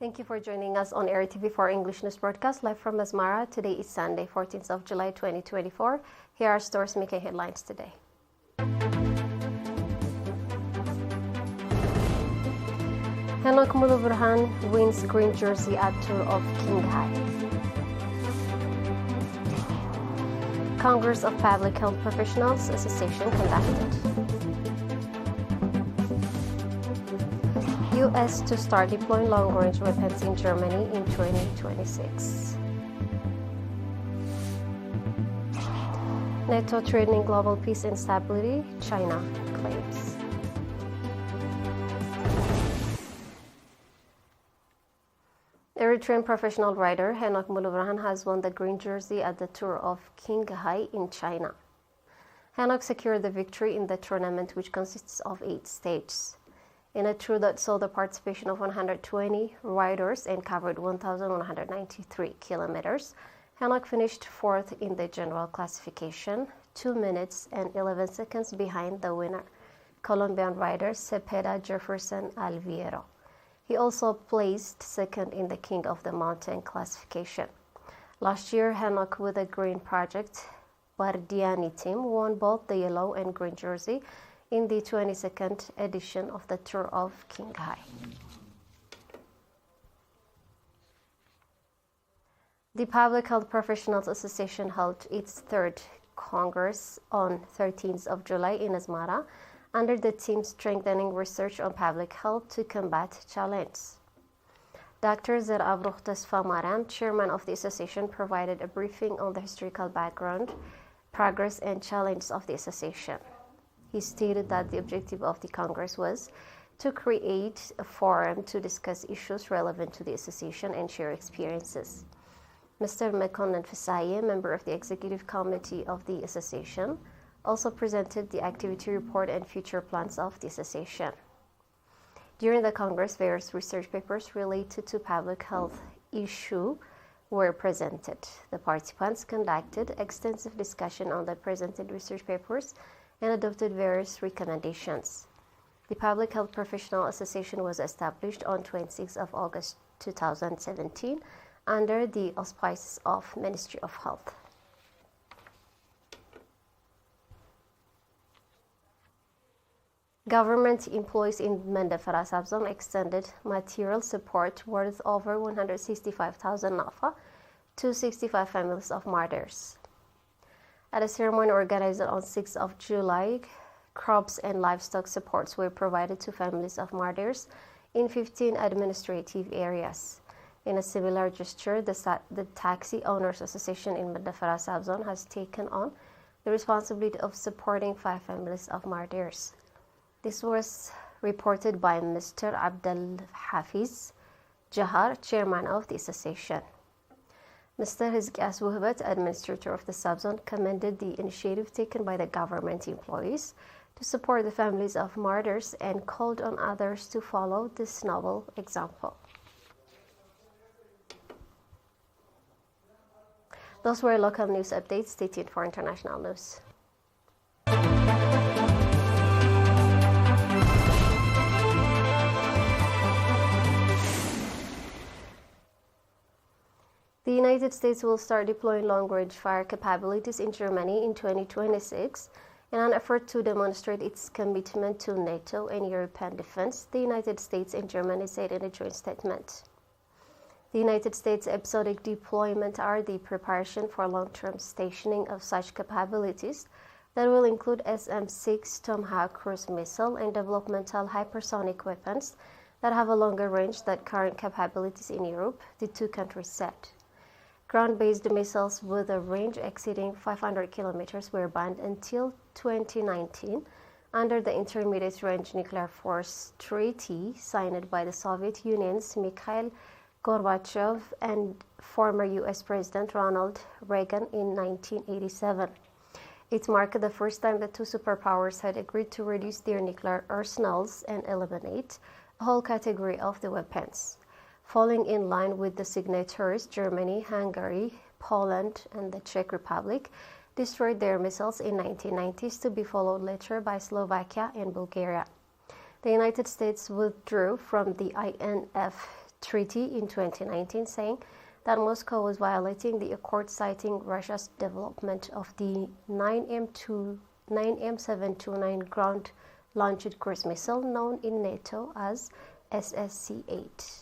Thank you for joining us on ERi-TV for English News Broadcast live from Asmara. Today is Sunday, 14th of July 2024. Here are stores making headlines today. Henok Muluburhan wins green jersey at Tour of Qinghai. Congress of Public Health Professionals Association conducted. U.S. to start deploying long-range weapons in Germany in 2026. NATO threatening global peace and stability, China claims. Eritrean professional rider Henok Muluburhan has won the green jersey at the Tour of Qinghai in China. Henok secured the victory in the tournament, which consists of 8 stages. In a tour that saw the participation of 120 riders and covered 1,193 kilometers, Henok finished 4th in the general classification, 2 minutes and 11 seconds behind the winner, Colombian rider Cepeda Jefferson Alviero. He also placed 2nd in the King of the Mountain classification. Last year, Henok with the Green Project Bardiani team won both the yellow and green jersey in the 22nd edition of the Tour of Qinghai. The Public Health Professionals Association held its 3rd Congress on 13th of July in Asmara under the theme Strengthening Research on Public Health to Combat Challenge. Dr. Zerabruch Tesfamaran, chairman of the association, provided a briefing on the historical background, progress, and challenges of the association. He stated that the objective of the Congress was to create a forum to discuss issues relevant to the association and share experiences. Mr. Mekonnen Fisaye, member of the Executive Committee of the association, also presented the activity report and future plans of the association. During the Congress, various research papers related to public health issues were presented. The participants conducted extensive discussion on the presented research papers and adopted various recommendations. The Public Health Professional Association was established on 26 of August 2017 under the auspices of Ministry of Health. Government employees in Mandafara subzone extended material support worth over 165,000 nafa to 65 families of martyrs. At a ceremony organized on 6th of July, crops and livestock supports were provided to families of martyrs in 15 administrative areas. In a similar gesture, the Taxi Owners Association in Mandafara subzone has taken on the responsibility of supporting 5 families of martyrs. This was reported by Mr. Abdel Hafiz Jahar, chairman of the association. Mr. Hizkias Wuhbat, administrator of the subzone, commended the initiative taken by the government employees to support the families of martyrs and called on others to follow this noble example. Those were local news updates. Stay tuned for international news. The United States will start deploying long-range fire capabilities in Germany in 2026 in an effort to demonstrate its commitment to NATO and European defense, the United States and Germany said in a joint statement. The United States' episodic deployment are the preparation for long-term stationing of such capabilities that will include SM-6 Tomahawk cruise missile and developmental hypersonic weapons that have a longer range than current capabilities in Europe, the 2 countries said. Ground-based missiles with a range exceeding 500 kilometers were banned until 2019 under the Intermediate Range Nuclear Force Treaty signed by the Soviet Union's Mikhail Gorbachev and former U.S. President Ronald Reagan in 1987. It marked the first time the 2 superpowers had agreed to reduce their nuclear arsenals and eliminate a whole category of the weapons. Falling in line with the signatories, Germany, Hungary, Poland, and the Czech Republic destroyed their missiles in 1990s, to be followed later by Slovakia and Bulgaria. The United States withdrew from the INF treaty in 2019, saying that Moscow was violating the accord, citing Russia's development of the 9M729 ground-launched cruise missile known in NATO as SSC-8.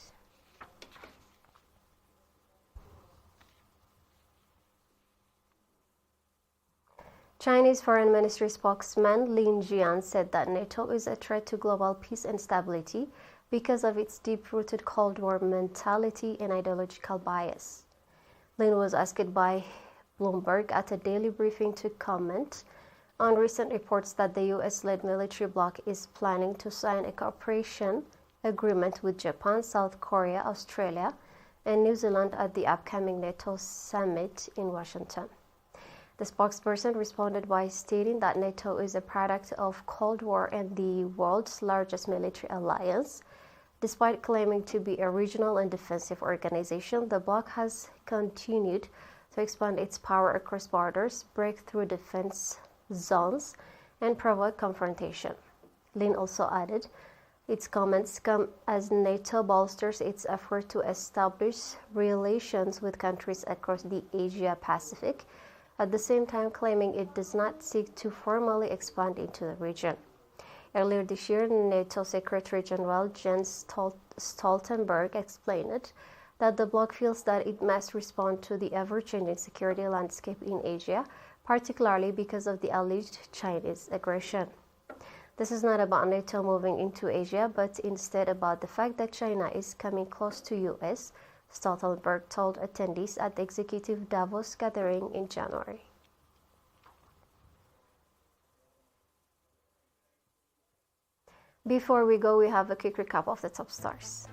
Chinese Foreign Ministry spokesman Lin Jian said that NATO is a threat to global peace and stability because of its deep-rooted Cold War mentality and ideological bias. Lin was asked by Bloomberg at a daily briefing to comment on recent reports that the US-led military bloc is planning to sign a cooperation agreement with Japan, South Korea, Australia, and New Zealand at the upcoming NATO summit in Washington. The spokesperson responded by stating that NATO is a product of Cold War and the world's largest military alliance. Despite claiming to be a regional and defensive organization, the bloc has continued to expand its power across borders, break through defense zones, and provoke confrontation. Lin also added, its comments come as NATO bolsters its effort to establish relations with countries across the Asia-Pacific, at the same time claiming it does not seek to formally expand into the region. Earlier this year, NATO Secretary General Jens Stoltenberg explained that the bloc feels that it must respond to the ever-changing security landscape in Asia, particularly because of the alleged Chinese aggression. This is not about NATO moving into Asia, but instead about the fact that China is coming close to US, Stoltenberg told attendees at the executive Davos gathering in January. Before we go, we have a quick recap of the top stars.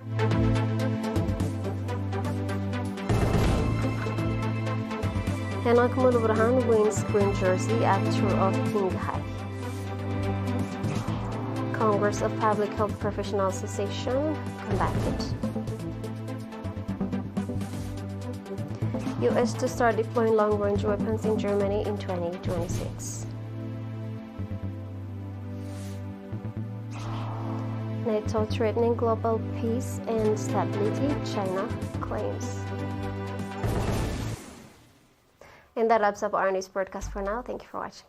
Henok Mulburhan wins green jersey after of King High. Congress of Public Health Professionals Association conducted. US to start deploying long-range weapons in Germany in 2026. NATO threatening global peace and stability, China claims. And that wraps up our news broadcast for now. Thank you for watching.